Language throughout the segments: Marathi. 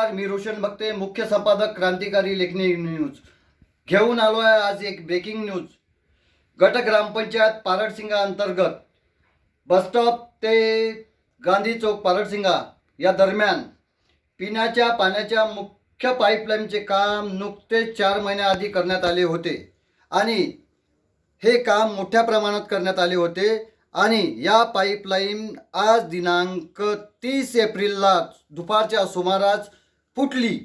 नमस्कार, मी रोशन बघते, मुख्य संपादक क्रांतिकारी लेखनी न्यूज घेऊन आलो आहे. आज एक ब्रेकिंग न्यूज. गट ग्रामपंचायत पारडसिंगा अंतर्गत बसस्टॉप ते गांधी चौक पारडसिंगा या दरम्यान पिण्याच्या पाण्याच्या मुख्य पाईपलाईनचे काम नुकतेच 4 महिन्याआधी करण्यात आले होते आणि हे काम मोठ्या प्रमाणात करण्यात आले होते आणि या पाईपलाईन आज दिनांक 30 एप्रिलला दुपारच्या सुमारास फुटली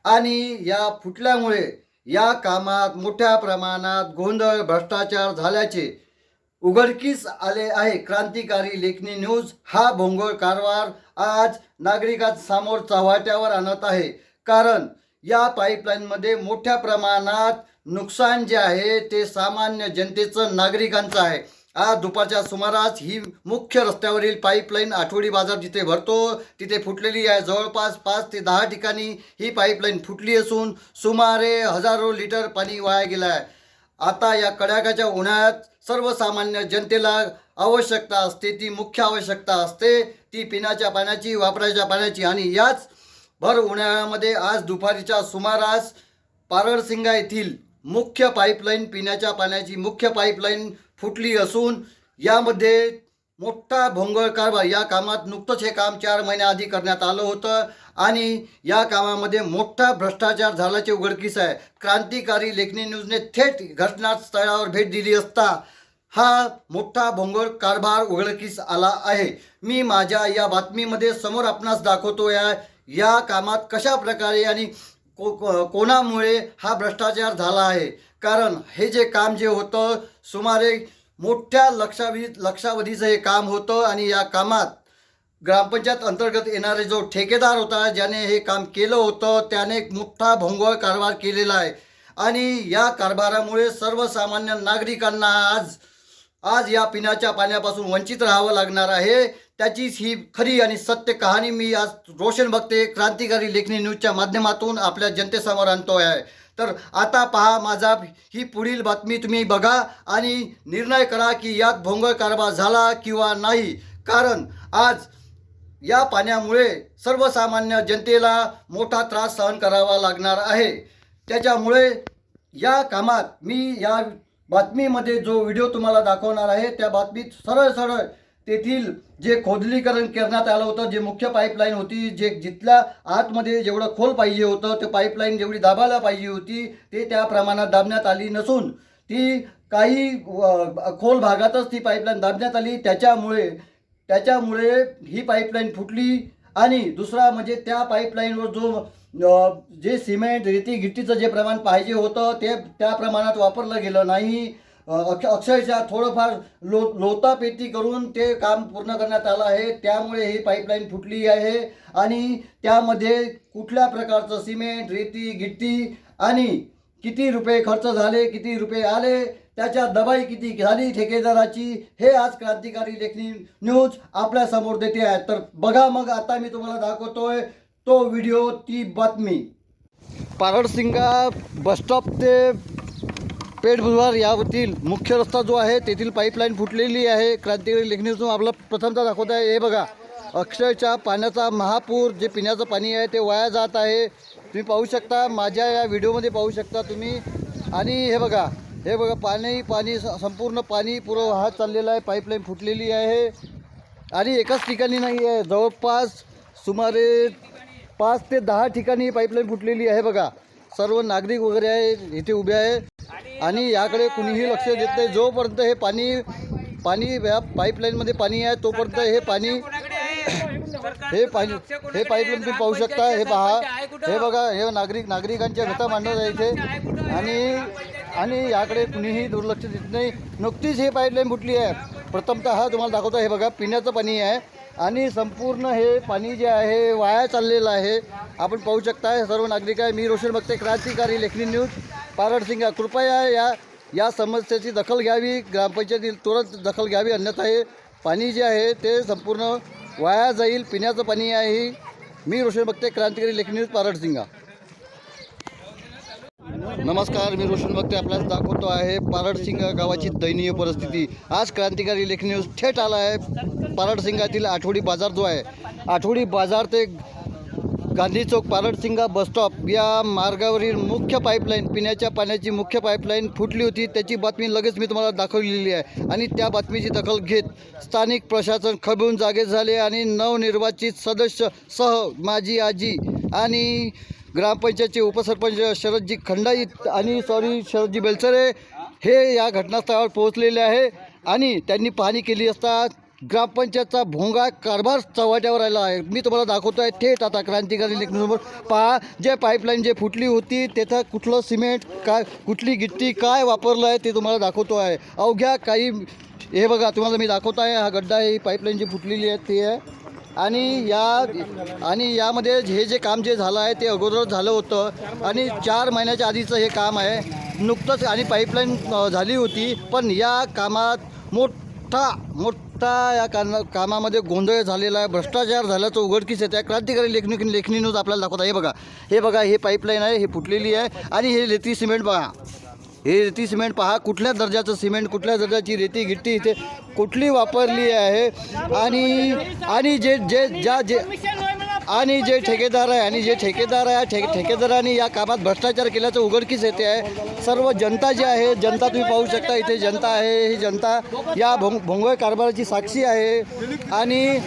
आणि या फुटल्यामुळे या कामात मोठ्या प्रमाणात गोंधळ भ्रष्टाचार झाल्याचे उघडकीस आले आहे. क्रांतिकारी लेखनी न्यूज हा भोंगळ कारभार आज नागरिकांसमोर चव्हाट्यावर आणत आहे. कारण या पाईपलाईनमध्ये मोठ्या प्रमाणात नुकसान जे आहे ते सामान्य जनतेचं, नागरिकांचं आहे. आज दुपारच्या सुमारास ही मुख्य रस्त्यावरील पाईपलाईन आठवडी बाजार जिथे भरतो तिथे फुटलेली आहे. जवळपास 5 ते 10 ठिकाणी ही पाईपलाईन फुटली असून सुमारे हजारो लिटर पाणी वाया गेलं आहे. आता या कडाक्याच्या उन्हाळ्यात सर्वसामान्य जनतेला आवश्यकता असते, ती मुख्य आवश्यकता असते ती पिण्याच्या पाण्याची, वापराच्या पाण्याची. आणि याच भर उन्हाळ्यामध्ये आज दुपारीच्या सुमारास पारडसिंगा येथील मुख्य पाईपलाईन, पिण्याच्या पाण्याची मुख्य पाईपलाईन फुटली असून यामध्ये मोठा भोंगळ कारभार. या कामात नुकतंच हे काम 4 महिन्याआधी करण्यात आलं होतं आणि या कामामध्ये मोठा भ्रष्टाचार झाल्याचे उघडकीस आहे. क्रांतिकारी लेखनी न्यूजने थेट घटनास्थळावर भेट दिली असता हा मोठा भोंगळ कारभार उघडकीस आला आहे. मी माझ्या या बातमीमध्ये समोर आपणास दाखवतो या कामात कशा प्रकारे आणि कोणामुळे हा भ्रष्टाचार झाला आहे. कारण हे जे काम जे होतं सुमारे मोठ्या लक्षावधीचं हे काम होतं आणि या कामात ग्रामपंचायत अंतर्गत येणारे जो ठेकेदार होता, ज्याने हे काम केलं होतं, त्याने एक मोठा भोंगळ कारभार केलेला आहे. आणि या कारभारामुळे सर्वसामान्य नागरिकांना आज या पिण्याच्या पाण्यापासून वंचित राहावं लागणार आहे. त्याचीच ही खरी आणि सत्य कहाणी मी आज रोशन बघते क्रांतिकारी लेखनी न्यूजच्या माध्यमातून आपल्या जनतेसमोर आणतो आहे. तर आता पहा ही पुढील बातमी तुम्ही बघा आणि निर्णय करा की यात भोंगळ कारभार झाला किंवा नाही. कारण आज या पाण्यामुळे सर्वसामान्य जनतेला मोठा त्रास सहन करावा लागणार आहे. त्याच्यामुळे या कामात मी या बातमीमध्ये जो व्हिडिओ तुम्हाला दाखवणार आहे त्या बातमीत सरळ तेथील जे खोदलीकरण करण्यात आलं होतं, जे मुख्य पाईपलाईन होती, जिथल्या आतमध्ये जेवढं खोल पाहिजे होतं, ते पाईपलाईन जेवढी दाबायला पाहिजे होती ते त्या प्रमाणात दाबण्यात आली नसून ती काही खोल भागातच ती पाईपलाईन दाबण्यात आली. त्याच्यामुळे ही पाईपलाईन फुटली. आणि दुसरा म्हणजे त्या पाईपलाईनवर जे सिमेंट, रेती, गिट्टीचं जे प्रमाण पाहिजे होतं ते त्या प्रमाणात वापरलं गेलं नाही. अक्षरशः थोडंफार लोतापेटी करून ते काम पूर्ण करण्यात आलं आहे. त्यामुळे ही पाईपलाईन फुटली आहे. आणि त्यामध्ये कुठल्या प्रकारचं सिमेंट, रेती, गिट्टी आणि किती रुपये खर्च झाले, किती रुपये आले, त्याच्या दबाई किती झाली ठेकेदाराची, हे आज क्रांतिकारी लेखनी न्यूज आपल्यासमोर देते आहे. तर बघा, मग आता मी तुम्हाला दाखवतोय तो व्हिडिओ, ती बातमी. पारडसिंगा बसस्टॉप ते पेठ बुधवार यावरील मुख्य रस्ता जो आहे तेथील पाईपलाईन फुटलेली आहे. क्रांतिकारी लेखनी न्यूज आपलं प्रथमतः दाखवत आहे. हे बघा, अक्षरशः पाण्याचा महापूर, जे पिण्याचं पाणी आहे ते वाया जात आहे. तुम्ही पाहू शकता, माझ्या या व्हिडिओमध्ये पाहू शकता तुम्ही. आणि हे बघा पाणी संपूर्ण पाणी पुरं वाहत चाललेलं आहे. पाईपलाईन फुटलेली आहे आणि एकाच ठिकाणी नाही आहे, जवळपास सुमारे 5 ते 10 ठिकाणी पाईपलाईन फुटलेली आहे. बघा, सर्व नागरिक वगैरे आहे इथे उभे आहे आणि याकडे कुणीही लक्ष देत नाही. जोपर्यंत हे पाणी या पाईपलाईनमध्ये पाणी आहे तोपर्यंत हे पाईपलाईन तुम्ही पाहू शकता. हे पहा, हे बघा, हे नागरिकांच्या व्यथा मांडत आहे इथे आणि याकडे कुणीही दुर्लक्ष देत नाही. नुकतीच हे पाईपलाईन फुटली आहे. प्रथमतः हा तुम्हाला दाखवतो. हे बघा, पिण्याचं पाणी आहे आणि संपूर्ण हे पाणी जे आहे वाया चाललेलं आहे. आपण पाहू शकता, सर्व नागरिक आहे. मी रोशन बघते क्रांतिकारी लेखनी न्यूज पारडसिंगा. कृपया या समस्येची दखल घ्यावी, ग्रामपंचायतीने तुरंत दखल घ्यावी, अन्यथा हे पाणी जे आहे ते संपूर्ण वाया जाईल. पिण्याचं पाणी आहे. मी रोशन बघते क्रांतिकारी लेखनी न्यूज पारडसिंगा. नमस्कार, मी रोशन बघते आपल्याला दाखवतो आहे पारडसिंगा गावाची दयनीय परिस्थिती. आज क्रांतिकारी लेखनी न्यूज थेट आला आहे पारडसिंगातील आठवडी बाजार जो आहे, आठवडी बाजार ते गांधी चौक पारडसिंगा बसस्टॉप या मार्गावरील मुख्य पाईपलाईन, पिण्याच्या पाण्याची मुख्य पाईपलाईन फुटली होती. त्याची बातमी लगेच मी तुम्हाला दाखवलेली आहे आणि त्या बातमीची दखल घेत स्थानिक प्रशासन खबळून जागे झाले आणि नवनिर्वाचित सदस्य सह माझी आजी आणि ग्रामपंचायतचे उपसरपंच शरदजी खंडाईत आणि शरदजी बेलसरे हे या घटनास्थळावर पोहोचलेले आहे आणि त्यांनी पाहणी केली असता ग्रामपंचायतचा भोंगा कारभार चव्हाट्यावर आला आहे. मी तुम्हाला दाखवतो आहे थेट आता क्रांतिकारी लेखनीसमोर. पहा, जे पाईपलाईन जे फुटली होती तिथं कुठलं सिमेंट काय, कुठली गिट्टी काय वापरलं आहे ते तुम्हाला दाखवतो आहे. अवघ्या काही हे बघा, तुम्हाला मी दाखवतो आहे. हा गड्डा आहे, ही पाईपलाईन जी फुटलेली आहे ते आहे आणि यामध्ये हे जे काम जे झालं आहे ते अगोदर झालं होतं आणि 4 महिन्याच्या आधीचं हे काम आहे नुकतंच. आणि पाईपलाईन झाली होती, पण या कामात मोठा या कामामध्ये गोंधळ झालेला आहे, भ्रष्टाचार झाल्याचं उघडकीस येत आहे. क्रांतिकारी लेखनी न्यूज आपल्याला दाखवत आहे. हे बघा हे पाईपलाईन आहे, हे फुटलेली आहे आणि हे रेती सिमेंट बघा, हे रेती सिमेंट पहा, कुठल्या दर्जाचं सिमेंट, कुठल्या दर्जाची रेती गिट्टी इथे कुठली वापरली आहे. आणि जे ठेकेदार आहे ठेकेदारांनी या कामात भ्रष्टाचार केल्याचं उघडकीस येते आहे. सर्व जनता जी आहे, जनता तुम्ही पाहू शकता, इथे जनता आहे, ही जनता या भोंगळ कारभाराची साक्षी आहे. आणि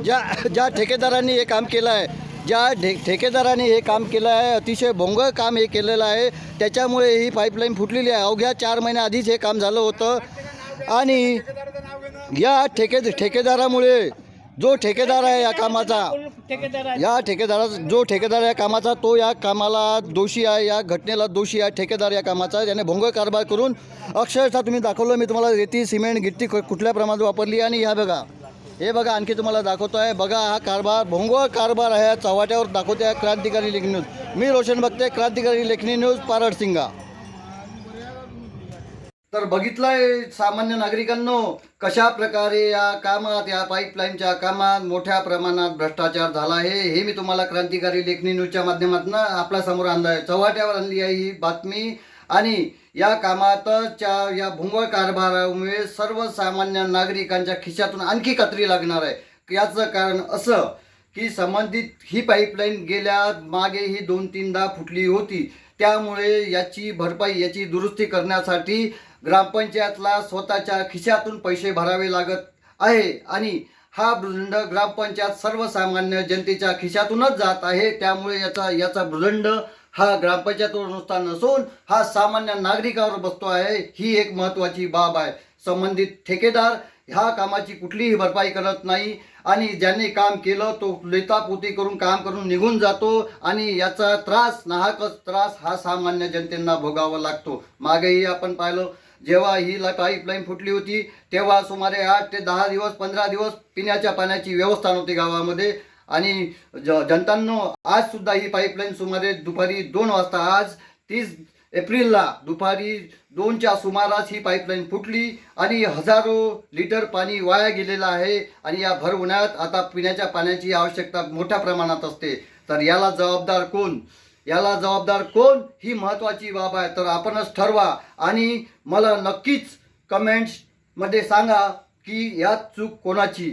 ज्या ठेकेदारांनी हे काम केलं आहे, ठेकेदाराने हे काम केलं आहे, अतिशय भोंगळ काम हे केलेलं आहे, त्याच्यामुळे ही पाईपलाईन फुटलेली आहे. अवघ्या 4 महिन्या आधीच हे काम झालं होतं आणि या ठेकेदारामुळे जो ठेकेदार आहे या कामाचा, जो ठेकेदार या कामाचा तो या कामाला दोषी आहे, या घटनेला दोषी आहे ठेकेदार या कामाचा. त्याने भोंगळ कारभार करून अक्षरशः तुम्ही दाखवलं मी तुम्हाला, रेती सिमेंट गिट्टी कुठल्या प्रमाणात वापरली. आणि हे बघा आणखी तुम्हाला दाखवतो आहे. बघा हा कारभार भोंगळ कारभार आहे, चव्हाट्यावर दाखवते आहे क्रांतिकारी लेखनी न्यूज. मी रोशन बघते, क्रांतिकारी लेखनी न्यूज, पारडसिंगा. तर बघितलंय सामान्य नागरिकांनो कशा प्रकारे या कामात, या पाईपलाईनच्या कामात मोठ्या प्रमाणात भ्रष्टाचार झाला आहे. हे मी तुम्हाला क्रांतिकारी लेखनी न्यूजच्या माध्यमातून आपल्यासमोर आणलं आहे, चव्हाट्यावर आणली आहे ही बातमी. आणि या कामातच्या या भोंगळ कारभारामुळे सर्वसामान्य नागरिकांच्या खिशातून आणखी कतरी लागणार आहे. याचं कारण असं की संबंधित ही पाईपलाईन गेल्या मागे ही 2-3दा फुटली होती, त्यामुळे याची भरपाई, याची दुरुस्ती करण्यासाठी ग्रामपंचायतला स्वतःच्या खिशातून पैसे भरावे लागत आहे आणि हा भूदंड ग्रामपंचायत सर्वसामान्य जनतेच्या खिशातूनच जात आहे. त्यामुळे याचा भूदंड हा ग्रामपंचायतवर नुसता नसून हा सामान्य नागरिकावर बसतो आहे. ही एक महत्त्वाची बाब आहे. संबंधित ठेकेदार ह्या कामाची कुठलीही भरपाई करत नाही आणि ज्यांनी काम केलं तो लेतापोती करून काम करून निघून जातो आणि याचा त्रास, नाहकच त्रास हा सामान्य जनतेला भोगावा लागतो. मागेही आपण पाहिलं, जेव्हा ही पाईपलाईन फुटली होती तेव्हा सुमारे 8 ते 10 दिवस 15 दिवस पिण्याच्या पाण्याची व्यवस्था नव्हती गावामध्ये. आणि जनतांनो आज सुद्धा ही पाईपलाईन सुमारे दुपारी 2 वाजता, आज 30 एप्रिलला दुपारी 2च्या सुमारास ही पाईपलाईन फुटली आणि हजारो लिटर पाणी वाया गेलेलं आहे. आणि या भर उन्हाळ्यात आता पिण्याच्या पाण्याची आवश्यकता मोठ्या प्रमाणात असते. तर याला जबाबदार कोण ही महत्त्वाची बाब आहे. तर आपणच ठरवा आणि मला नक्कीच कमेंट्समध्ये सांगा की यात चूक कोणाची.